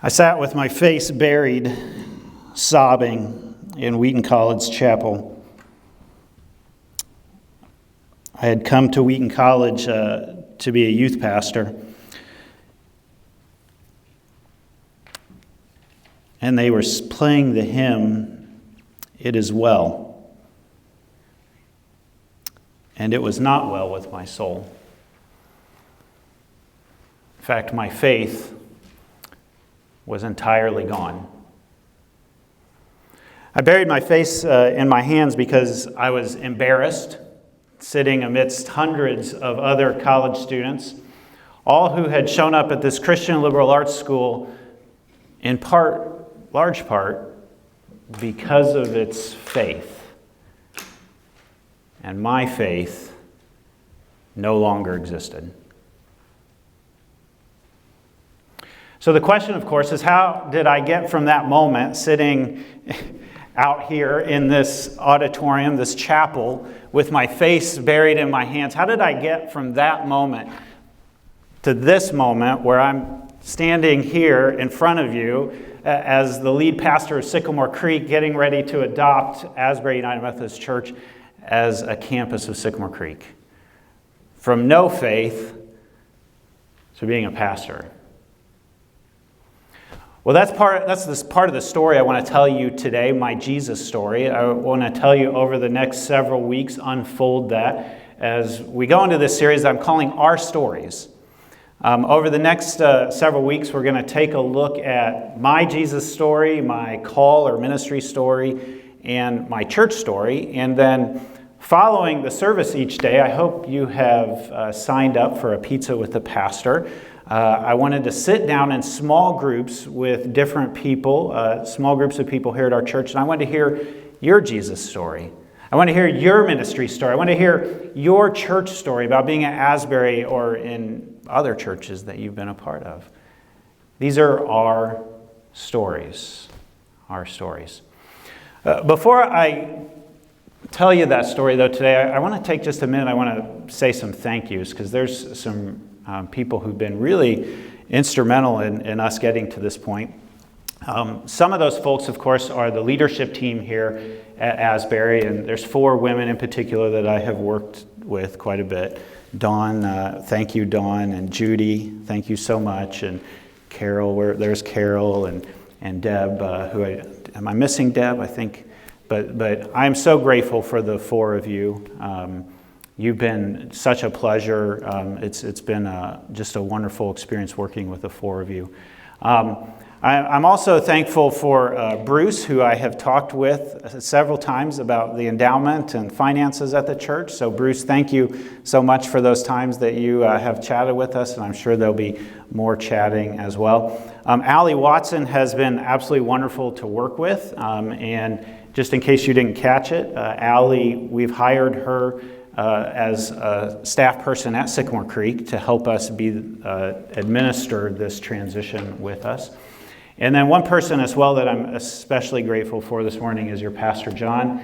I sat with my face buried, sobbing in Wheaton College chapel. I had come to Wheaton College to be a youth pastor, and they were playing the hymn, "It Is Well," and it was not well with my soul. In fact, my faith was entirely gone. I buried my face in my hands because I was embarrassed, sitting amidst hundreds of other college students, all who had shown up at this Christian liberal arts school in large part, because of its faith. And my faith no longer existed. So the question, of course, is how did I get from that moment sitting out here in this auditorium, this chapel, with my face buried in my hands? How did I get from that moment to this moment where I'm standing here in front of you as the lead pastor of Sycamore Creek, getting ready to adopt Asbury United Methodist Church as a campus of Sycamore Creek? From no faith to being a pastor. Well, that's this part of the story I want to tell you today, my Jesus story. I want to tell you over the next several weeks, unfold that as we go into this series that I'm calling Our Stories. Over the next several weeks, we're going to take a look at my Jesus story, my call or ministry story, and my church story. And then following the service each day, I hope you have signed up for a pizza with the pastor. I wanted to sit down in small groups with different people, small groups of people here at our church, and I wanted to hear your Jesus story. I want to hear your ministry story. I want to hear your church story about being at Asbury or in other churches that you've been a part of. These are our stories. Our stories. Before I tell you that story, though, today, I want to take just a minute. I want to say some thank yous because there's some people who've been really instrumental in us getting to this point. Some of those folks, of course, are the leadership team here at Asbury, and there's 4 women in particular that I have worked with quite a bit. Dawn, thank you, Dawn, and Judy, thank you so much, and Carol, there's Carol, and Deb, am I missing Deb? I think, but I'm so grateful for the 4 of you. You've been such a pleasure. It's been just a wonderful experience working with the 4 of you. I'm also thankful for Bruce, who I have talked with several times about the endowment and finances at the church. So Bruce, thank you so much for those times that you have chatted with us, and I'm sure there'll be more chatting as well. Allie Watson has been absolutely wonderful to work with, and just in case you didn't catch it, Allie, we've hired her as a staff person at Sycamore Creek to help us administer this transition with us. And then one person as well that I'm especially grateful for this morning is your Pastor John.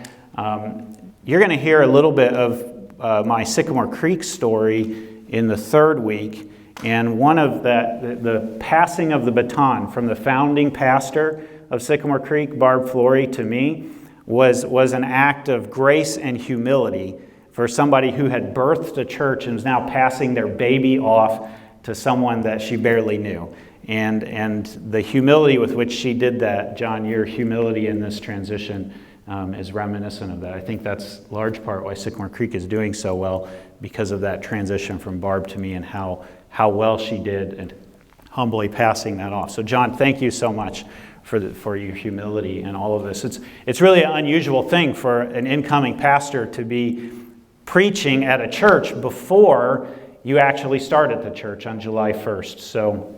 You're going to hear a little bit of my Sycamore Creek story in the 3rd week, and one of the passing of the baton from the founding pastor of Sycamore Creek, Barb Flory, to me was an act of grace and humility for somebody who had birthed a church and was now passing their baby off to someone that she barely knew. And the humility with which she did that, John, your humility in this transition is reminiscent of that. I think that's large part why Sycamore Creek is doing so well, because of that transition from Barb to me and how well she did and humbly passing that off. So John, thank you so much for your humility in all of this. It's really an unusual thing for an incoming pastor to be preaching at a church before you actually start at the church on July 1st. So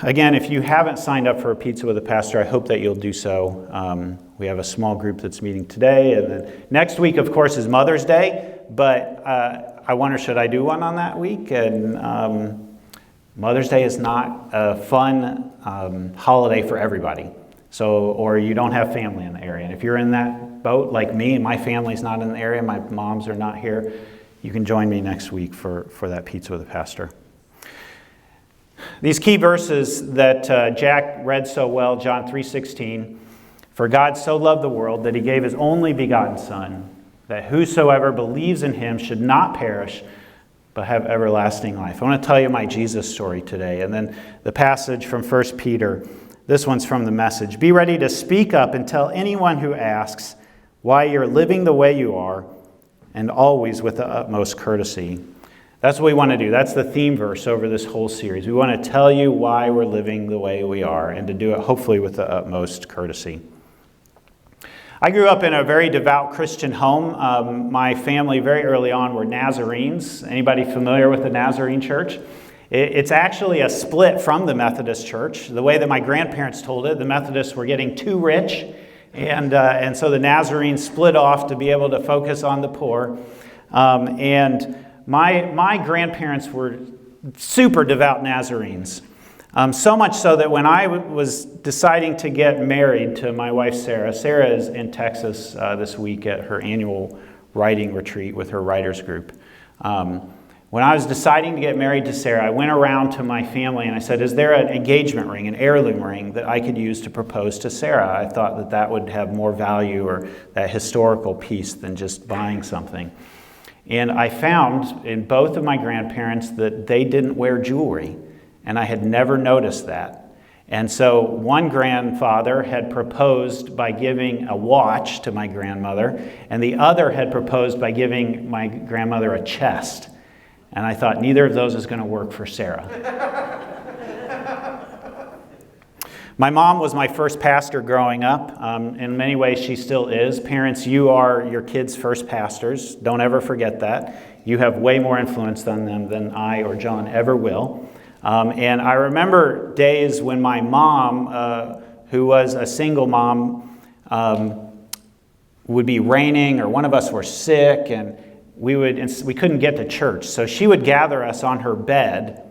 again, if you haven't signed up for a pizza with a pastor, I hope that you'll do so. We have a small group that's meeting today, and then next week, of course, is Mother's Day, but I wonder, should I do one on that week? And Mother's Day is not a fun holiday for everybody. So, or you don't have family in the area. And if you're in that boat like me, and my family's not in the area, my moms are not here, you can join me next week for that pizza with a pastor. These key verses that Jack read so well, John 3:16, "For God so loved the world that he gave his only begotten Son, that whosoever believes in him should not perish, but have everlasting life." I want to tell you my Jesus story today. And then the passage from 1 Peter. This one's from the Message. "Be ready to speak up and tell anyone who asks why you're living the way you are, and always with the utmost courtesy." That's what we want to do. That's the theme verse over this whole series. We want to tell you why we're living the way we are, and to do it hopefully with the utmost courtesy. I grew up in a very devout Christian home. My family very early on were Nazarenes. Anybody familiar with the Nazarene church? It's actually a split from the Methodist church. The way that my grandparents told it, the Methodists were getting too rich, and so the Nazarenes split off to be able to focus on the poor. And my grandparents were super devout Nazarenes. So much so that when I was deciding to get married to my wife, Sarah is in Texas this week at her annual writing retreat with her writers group. When I was deciding to get married to Sarah, I went around to my family and I said, "Is there an engagement ring, an heirloom ring that I could use to propose to Sarah?" I thought that that would have more value, or that historical piece, than just buying something. And I found in both of my grandparents that they didn't wear jewelry. And I had never noticed that. And so one grandfather had proposed by giving a watch to my grandmother, and the other had proposed by giving my grandmother a chest. And I thought, neither of those is going to work for Sarah. My mom was my first pastor growing up. In many ways, she still is. Parents, you are your kids' first pastors. Don't ever forget that. You have way more influence on them than I or John ever will. And I remember days when my mom, who was a single mom, would be raining, or one of us were sick, and we couldn't get to church. So she would gather us on her bed,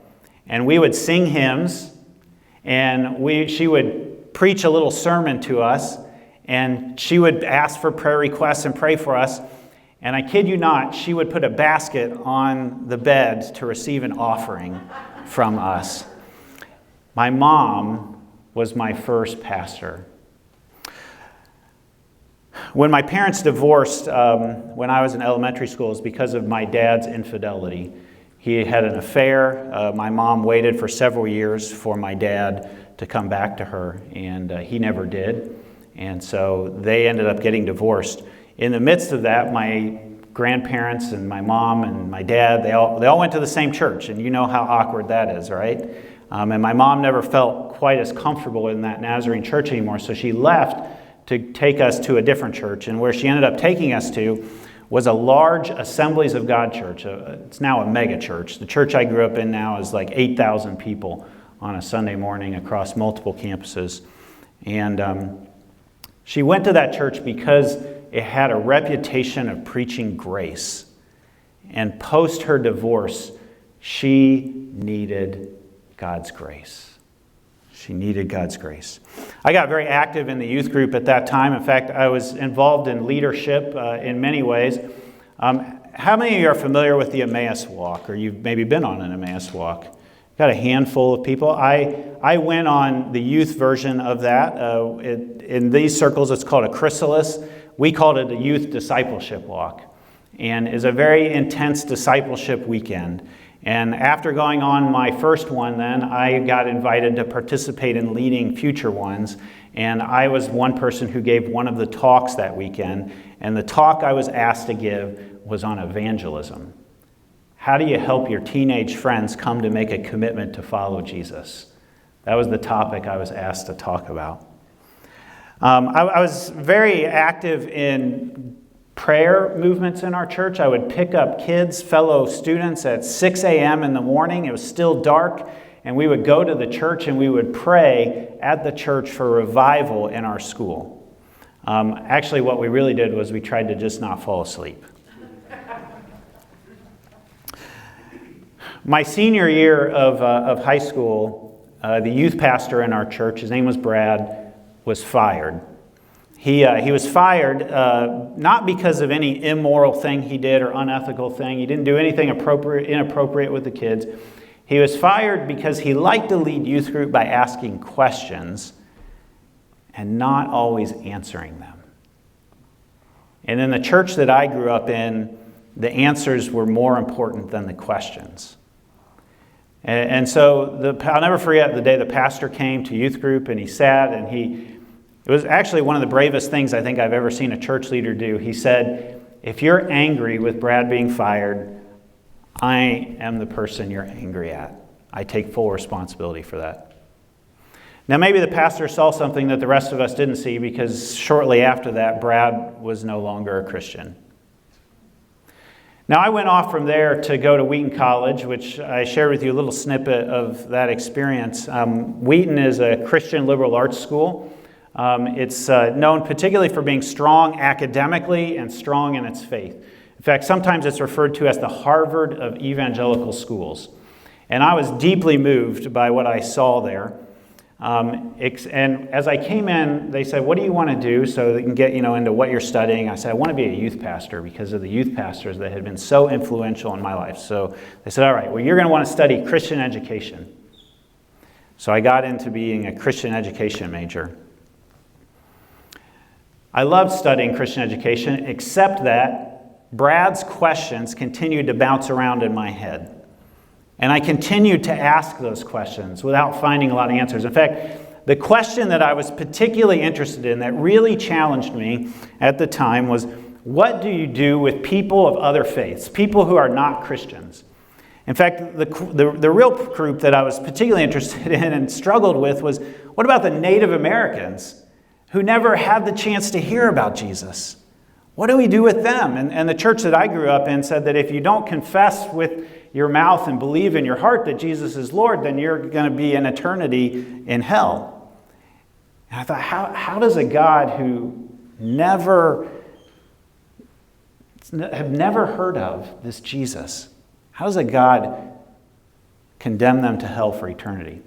and we would sing hymns, and she would preach a little sermon to us, and she would ask for prayer requests and pray for us. And I kid you not, she would put a basket on the bed to receive an offering from us. My mom was my first pastor. When my parents divorced when I was in elementary school, it was because of my dad's infidelity. He had an affair. My mom waited for several years for my dad to come back to her, and he never did. And so they ended up getting divorced. In the midst of that, my grandparents and my mom and my dad, they all went to the same church, and you know how awkward that is, right? And my mom never felt quite as comfortable in that Nazarene church anymore, so she left to take us to a different church. And where she ended up taking us to was a large Assemblies of God church. It's now a mega church. The church I grew up in now is like 8,000 people on a Sunday morning across multiple campuses. And she went to that church because it had a reputation of preaching grace. And post her divorce, she needed God's grace. She needed God's grace. I got very active in the youth group at that time. In fact, I was involved in leadership in many ways. How many of you are familiar with the Emmaus Walk, or you've maybe been on an Emmaus Walk? Got a handful of people. I went on the youth version of that. In these circles, it's called a chrysalis. We called it a youth discipleship walk. And it's a very intense discipleship weekend. And after going on my first one, then I got invited to participate in leading future ones. And I was one person who gave one of the talks that weekend. And the talk I was asked to give was on evangelism. How do you help your teenage friends come to make a commitment to follow Jesus? That was the topic I was asked to talk about. I was very active in prayer movements in our church. I would pick up kids, fellow students, at 6 a.m. in the morning. It was still dark, and we would go to the church and we would pray at the church for revival in our school. Actually, what we really did was we tried to just not fall asleep. My senior year of high school, the youth pastor in our church, his name was Brad, was fired. He was fired not because of any immoral thing he did or unethical thing. He didn't do anything inappropriate with the kids. He was fired because he liked to lead youth group by asking questions and not always answering them. And in the church that I grew up in, the answers were more important than the questions. And so I'll never forget the day the pastor came to youth group and he sat and it was actually one of the bravest things I think I've ever seen a church leader do. He said, if you're angry with Brad being fired, I am the person you're angry at. I take full responsibility for that. Now maybe the pastor saw something that the rest of us didn't see, because shortly after that, Brad was no longer a Christian. Now I went off from there to go to Wheaton College, which I shared with you a little snippet of that experience. Wheaton is a Christian liberal arts school. It's known particularly for being strong academically and strong in its faith. In fact, sometimes it's referred to as the Harvard of evangelical schools. And I was deeply moved by what I saw there. And as I came in, they said, what do you want to do so they can get into what you're studying? I said, I want to be a youth pastor, because of the youth pastors that had been so influential in my life. So they said, all right, well, you're going to want to study Christian education. So I got into being a Christian education major. I loved studying Christian education, except that Brad's questions continued to bounce around in my head. And I continued to ask those questions without finding a lot of answers. In fact, the question that I was particularly interested in that really challenged me at the time was, what do you do with people of other faiths, people who are not Christians? In fact, the real group that I was particularly interested in and struggled with was, what about the Native Americans who never had the chance to hear about Jesus? What do we do with them? And the church that I grew up in said that if you don't confess with your mouth and believe in your heart that Jesus is Lord, then you're going to be in eternity in hell. And I thought, how does a God who have never heard of this Jesus, how does a God condemn them to hell for eternity?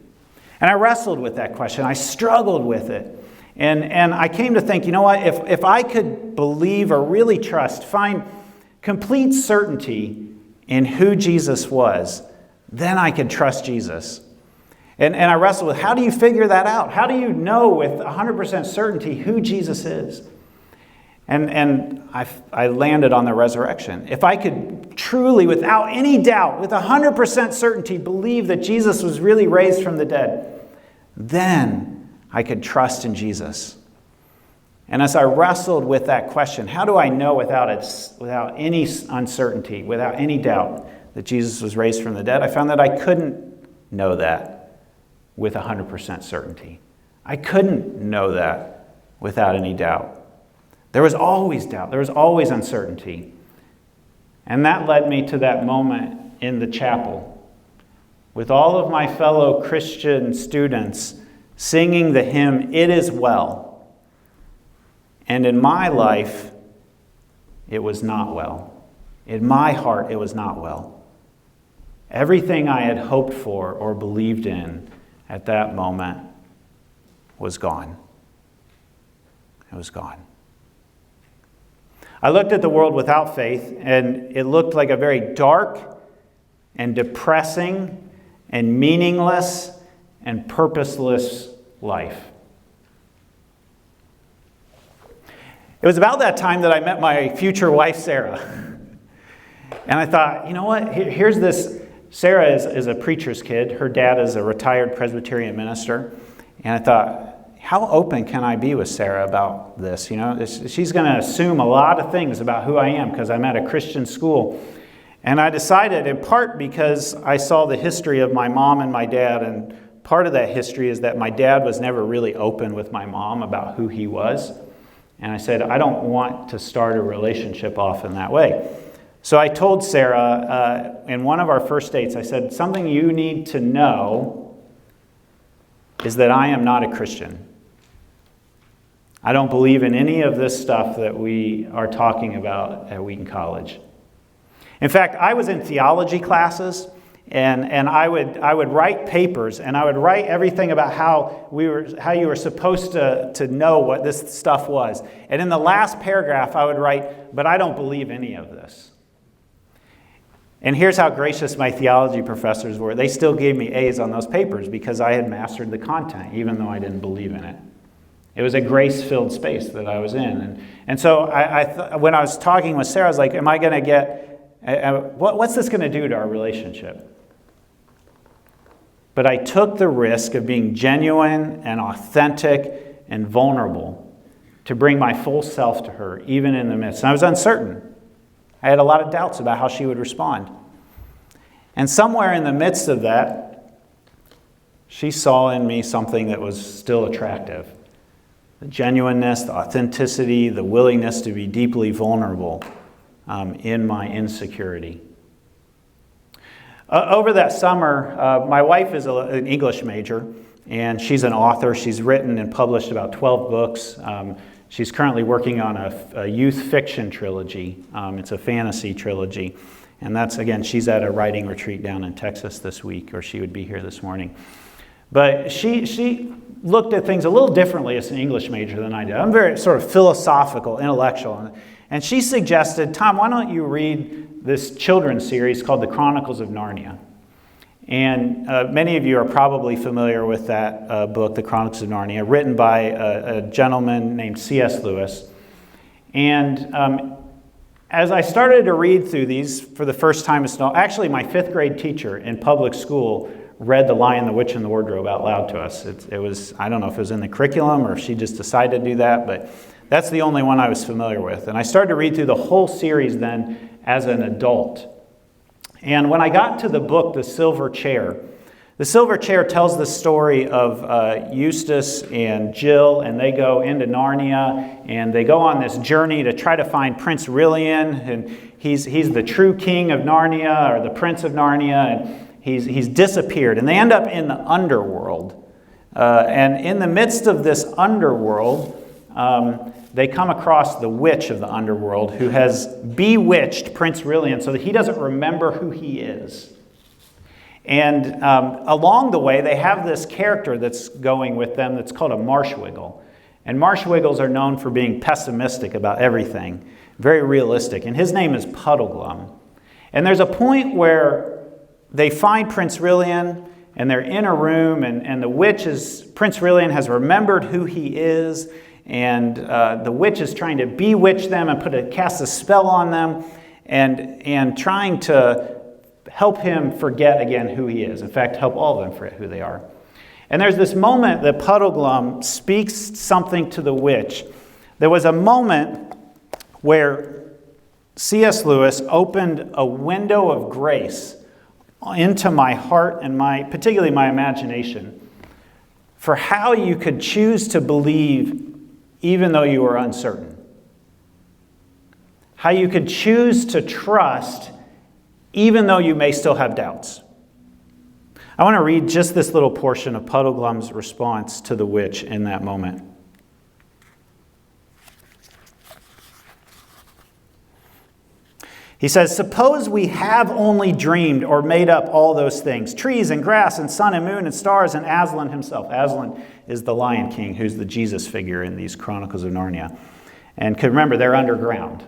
And I wrestled with that question. I struggled with it. And I came to think, you know what, if I could believe or really trust, find complete certainty in who Jesus was, then I could trust Jesus. And I wrestled with, how do you figure that out? How do you know with 100% certainty who Jesus is? And I landed on the resurrection. If I could truly, without any doubt, with 100% certainty, believe that Jesus was really raised from the dead, then I could trust in Jesus. And as I wrestled with that question, how do I know without any uncertainty, without any doubt, that Jesus was raised from the dead? I found that I couldn't know that with 100% certainty. I couldn't know that without any doubt. There was always doubt. There was always uncertainty. And that led me to that moment in the chapel with all of my fellow Christian students singing the hymn, "It Is Well." And in my life, it was not well. In my heart, it was not well. Everything I had hoped for or believed in at that moment was gone. It was gone. I looked at the world without faith, and it looked like a very dark and depressing and meaningless and purposeless life. It was about that time that I met my future wife, Sarah. And I thought, you know what? Here's this. Sarah is a preacher's kid. Her dad is a retired Presbyterian minister. And I thought, how open can I be with Sarah about this? You know, she's going to assume a lot of things about who I am because I'm at a Christian school. And I decided, in part because I saw the history of my mom and my dad, and part of that history is that my dad was never really open with my mom about who he was. And I said, I don't want to start a relationship off in that way. So I told Sarah in one of our first dates, I said, something you need to know is that I am not a Christian. I don't believe in any of this stuff that we are talking about at Wheaton College. In fact, I was in theology classes, and I would write papers, and I would write everything about how you were supposed to know what this stuff was. And in the last paragraph, I would write, but I don't believe any of this. And here's how gracious my theology professors were. They still gave me A's on those papers because I had mastered the content, even though I didn't believe in it. It was a grace-filled space that I was in. And so when I was talking with Sarah, I was like, am I going to get, what's this going to do to our relationship? But I took the risk of being genuine and authentic and vulnerable to bring my full self to her, even in the midst. And I was uncertain. I had a lot of doubts about how she would respond. And somewhere in the midst of that, she saw in me something that was still attractive. The genuineness, the authenticity, the willingness to be deeply vulnerable in my insecurity. Over that summer, my wife is an English major, and she's an author. She's written and published about 12 books. She's currently working on a youth fiction trilogy. It's a fantasy trilogy. And that's, again, she's at a writing retreat down in Texas this week, or she would be here this morning. But she looked at things a little differently as an English major than I did. I'm very sort of philosophical, intellectual. And she suggested, Tom, why don't you read this children's series called The Chronicles of Narnia? And many of you are probably familiar with that book, The Chronicles of Narnia, written by a gentleman named C.S. Lewis. And as I started to read through these for the first time, actually my fifth grade teacher in public school read The Lion, the Witch, and the Wardrobe out loud to us. It was, I don't know if it was in the curriculum or if she just decided to do that, but that's the only one I was familiar with. And I started to read through the whole series then as an adult. And when I got to the book, The Silver Chair tells the story of Eustace and Jill, and they go into Narnia, and they go on this journey to try to find Prince Rilian, and he's the true king of Narnia, or the prince of Narnia, and he's disappeared. And they end up in the underworld. And in the midst of this underworld, they come across the witch of the underworld who has bewitched Prince Rilian so that he doesn't remember who he is. And along the way, they have this character that's going with them that's called a marshwiggle. And marshwiggles are known for being pessimistic about everything, very realistic. And his name is Puddleglum. And there's a point where they find Prince Rilian, and they're in a room, and the witch Prince Rilian has remembered who he is, and the witch is trying to bewitch them and cast a spell on them, and trying to help him forget again who he is. In fact, help all of them forget who they are. And there's this moment that Puddleglum speaks something to the witch. There was a moment where C.S. Lewis opened a window of grace into my heart and particularly my imagination for how you could choose to believe even though you were uncertain. How you could choose to trust even though you may still have doubts. I want to read just this little portion of Puddleglum's response to the witch in that moment. He says, "Suppose we have only dreamed or made up all those things, trees and grass and sun and moon and stars and Aslan himself." Aslan is the Lion King, who's the Jesus figure in these Chronicles of Narnia. And remember, they're underground.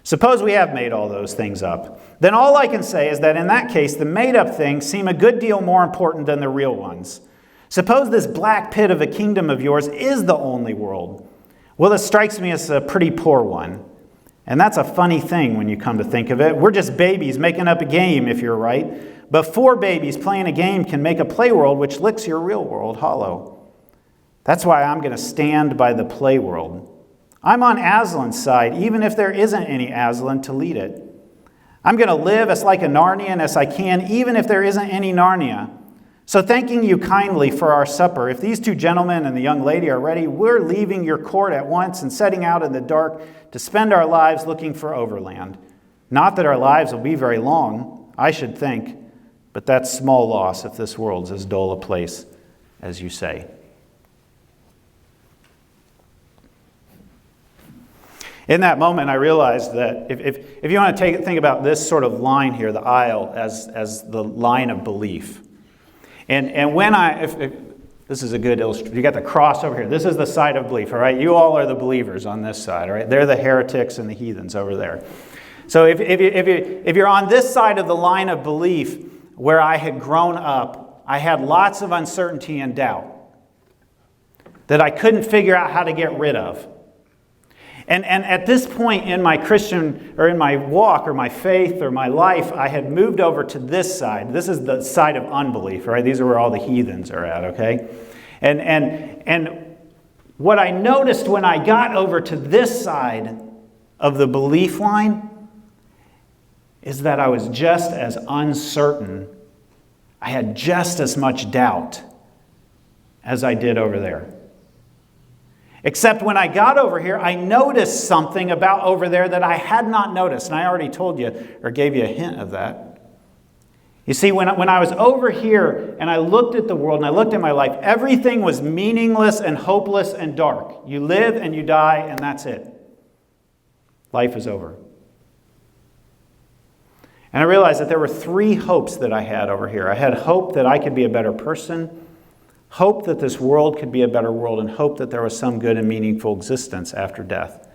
Suppose we have made all those things up. Then all I can say is that in that case, the made-up things seem a good deal more important than the real ones. Suppose this black pit of a kingdom of yours is the only world. Well, it strikes me as a pretty poor one. And that's a funny thing when you come to think of it. We're just babies making up a game, if you're right. But 4 babies playing a game can make a play world which licks your real world hollow. That's why I'm going to stand by the play world. I'm on Aslan's side, even if there isn't any Aslan to lead it. I'm going to live as like a Narnian as I can, even if there isn't any Narnia. So thanking you kindly for our supper, if these 2 gentlemen and the young lady are ready, we're leaving your court at once and setting out in the dark to spend our lives looking for overland. Not that our lives will be very long, I should think, but that's small loss if this world's as dull a place as you say. In that moment, I realized that if you want to think about this sort of line here, the aisle, as the line of belief. And when this is a good illustration. You got the cross over here. This is the side of belief, all right? You all are the believers on this side, all right? They're the heretics and the heathens over there. So if you're on this side of the line of belief where I had grown up, I had lots of uncertainty and doubt that I couldn't figure out how to get rid of. And at this point in my Christian, or in my walk, or my faith, or my life, I had moved over to this side. This is the side of unbelief, right? These are where all the heathens are at, okay? And what I noticed when I got over to this side of the belief line is that I was just as uncertain. I had just as much doubt as I did over there. Except when I got over here, I noticed something about over there that I had not noticed. And I already told you, or gave you a hint of that. You see, when I was over here and I looked at the world and I looked at my life, everything was meaningless and hopeless and dark. You live and you die and that's it. Life is over. And I realized that there were three hopes that I had over here. I had hope that I could be a better person, hope that this world could be a better world, and hope that there was some good and meaningful existence after death.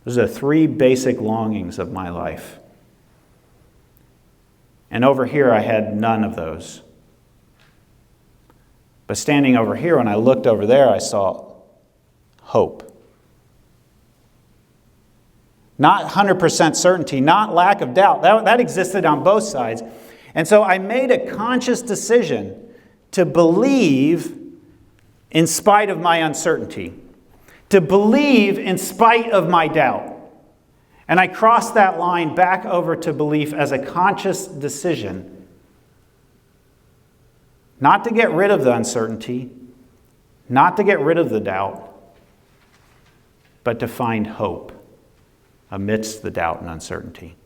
Those are the three basic longings of my life. And over here, I had none of those. But standing over here, when I looked over there, I saw hope. Not 100% certainty, not lack of doubt. That existed on both sides. And so I made a conscious decision to believe in spite of my uncertainty, to believe in spite of my doubt. And I crossed that line back over to belief as a conscious decision, not to get rid of the uncertainty, not to get rid of the doubt, but to find hope amidst the doubt and uncertainty.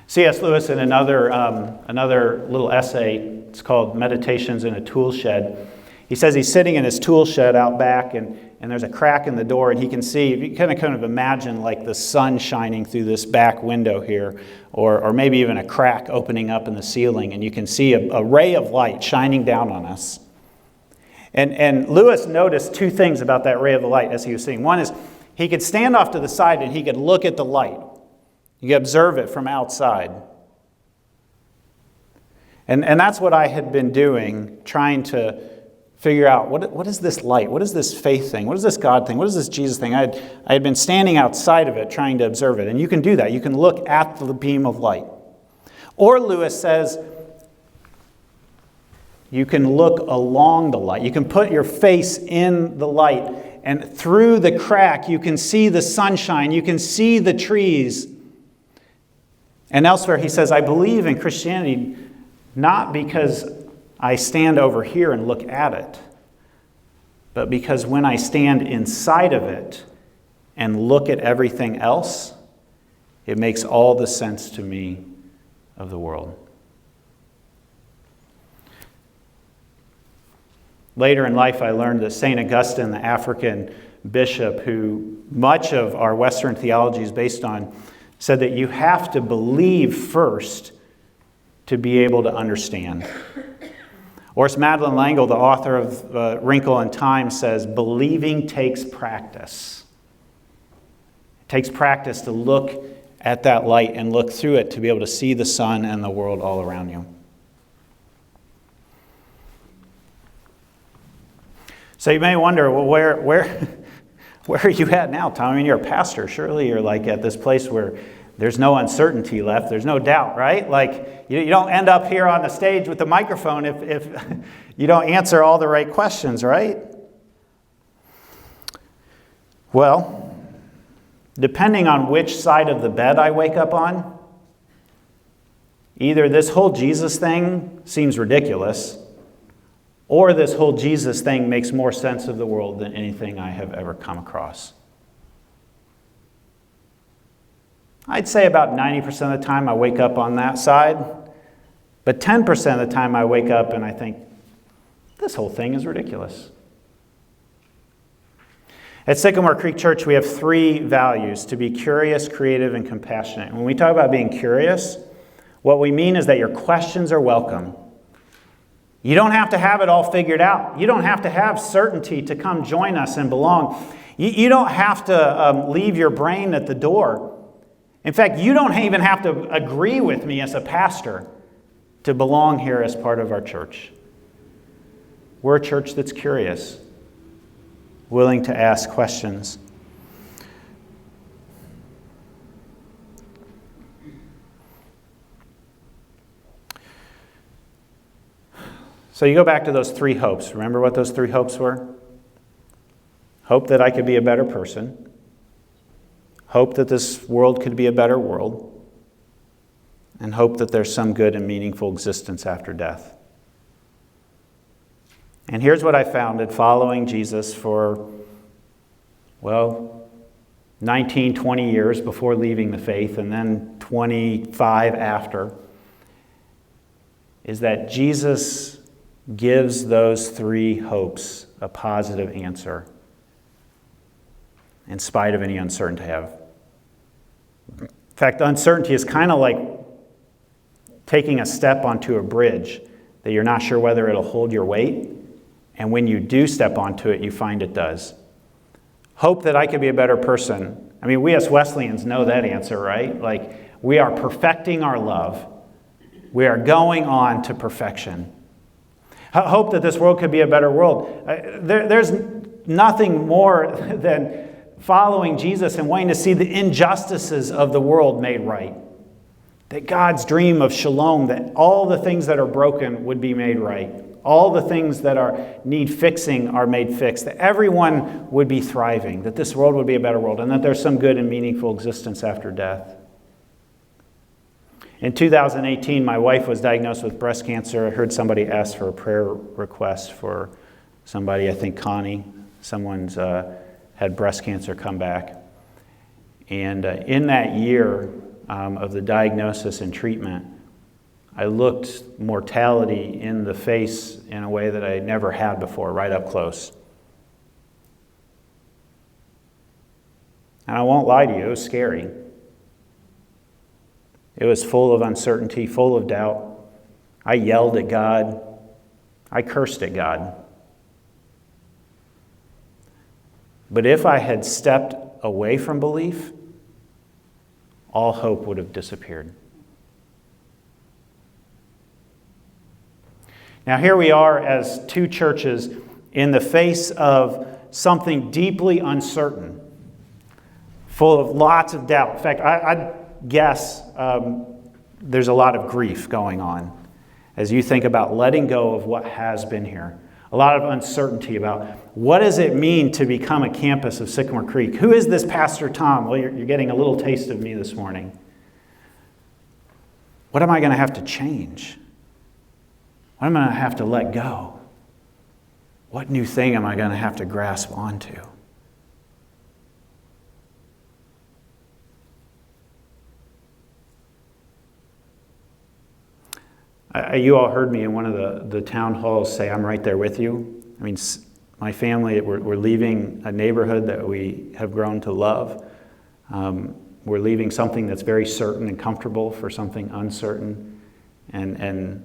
C.S. Lewis, in another little essay, it's called Meditations in a Tool Shed, he says he's sitting in his tool shed out back, and there's a crack in the door, and he can see, you kind of imagine like the sun shining through this back window here, or maybe even a crack opening up in the ceiling, and you can see a ray of light shining down on us. And Lewis noticed two things about that ray of the light as he was seeing. One is he could stand off to the side and he could look at the light. You could observe it from outside. And that's what I had been doing, trying to figure out, what is this light? What is this faith thing? What is this God thing? What is this Jesus thing? I had been standing outside of it, trying to observe it. And you can do that. You can look at the beam of light. Or Lewis says, you can look along the light. You can put your face in the light, and through the crack, you can see the sunshine. You can see the trees. And elsewhere, he says, I believe in Christianity not because I stand over here and look at it, but because when I stand inside of it and look at everything else, it makes all the sense to me of the world. Later in life, I learned that St. Augustine, the African bishop who much of our Western theology is based on, said that you have to believe first to be able to understand. Or as Madeleine L'Engle, the author of Wrinkle in Time, says, believing takes practice. It takes practice to look at that light and look through it to be able to see the sun and the world all around you. So you may wonder, well, where are you at now, Tom? I mean, you're a pastor. Surely you're like at this place where there's no uncertainty left. There's no doubt, right? Like you don't end up here on the stage with the microphone if you don't answer all the right questions, right? Well, depending on which side of the bed I wake up on, either this whole Jesus thing seems ridiculous, or this whole Jesus thing makes more sense of the world than anything I have ever come across. I'd say about 90% of the time I wake up on that side, but 10% of the time I wake up and I think, this whole thing is ridiculous. At Sycamore Creek Church, we have 3 values: to be curious, creative, and compassionate. When we talk about being curious, what we mean is that your questions are welcome. You don't have to have it all figured out. You don't have to have certainty to come join us and belong. You don't have to leave your brain at the door. In fact, you don't even have to agree with me as a pastor to belong here as part of our church. We're a church that's curious, willing to ask questions. So you go back to those 3 hopes. Remember what those 3 hopes were? Hope that I could be a better person. Hope that this world could be a better world. And hope that there's some good and meaningful existence after death. And here's what I found in following Jesus for, 19, 20 years before leaving the faith, and then 25 after, is that Jesus gives those 3 hopes a positive answer in spite of any uncertainty I have. In fact, uncertainty is kind of like taking a step onto a bridge that you're not sure whether it'll hold your weight, and when you do step onto it, you find it does. Hope that I could be a better person. I mean, we as Wesleyans know that answer, right? Like, we are perfecting our love. We are going on to perfection. Hope that this world could be a better world. There's nothing more than following Jesus and wanting to see the injustices of the world made right. That God's dream of shalom, that all the things that are broken would be made right. All the things that need fixing are made fixed. That everyone would be thriving. That this world would be a better world. And that there's some good and meaningful existence after death. In 2018, my wife was diagnosed with breast cancer. I heard somebody ask for a prayer request for somebody, I think Connie. Someone's had breast cancer come back. And in that year of the diagnosis and treatment, I looked mortality in the face in a way that I never had before, right up close. And I won't lie to you, it was scary. It was full of uncertainty, full of doubt. I yelled at God. I cursed at God. But if I had stepped away from belief, all hope would have disappeared. Now here we are as 2 churches in the face of something deeply uncertain, full of lots of doubt. In fact, I'd guess there's a lot of grief going on as you think about letting go of what has been here. A lot of uncertainty about what does it mean to become a campus of Sycamore Creek? Who is this Pastor Tom? Well, you're getting a little taste of me this morning. What am I going to have to change? What am I going to have to let go? What new thing am I going to have to grasp onto? You all heard me in one of the town halls say, I'm right there with you. I mean, my family, we're leaving a neighborhood that we have grown to love. We're leaving something that's very certain and comfortable for something uncertain. And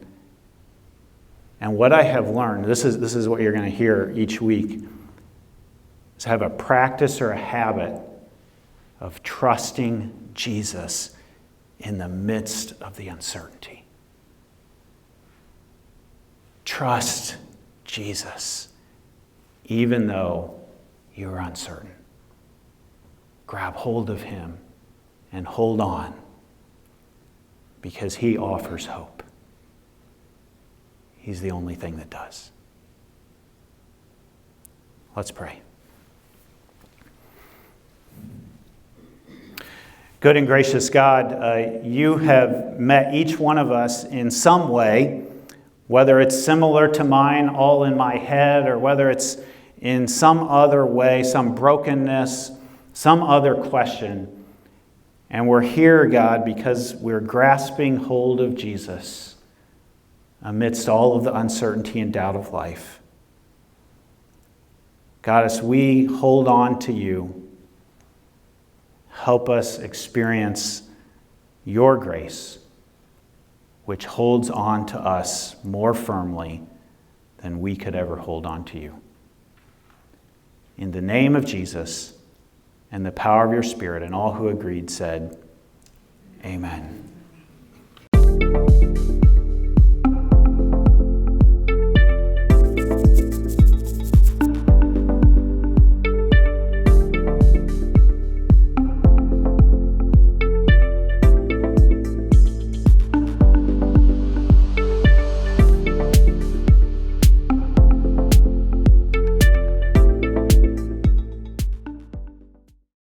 what I have learned, this is what you're going to hear each week, is have a practice or a habit of trusting Jesus in the midst of the uncertainty. Trust Jesus, even though you're uncertain. Grab hold of him and hold on, because he offers hope. He's the only thing that does. Let's pray. Good and gracious God, you have met each one of us in some way, whether it's similar to mine, all in my head, or whether it's in some other way, some brokenness, some other question. And we're here, God, because we're grasping hold of Jesus amidst all of the uncertainty and doubt of life. God, as we hold on to you, help us experience your grace, which holds on to us more firmly than we could ever hold on to you. In the name of Jesus and the power of your Spirit. And all who agreed said, Amen.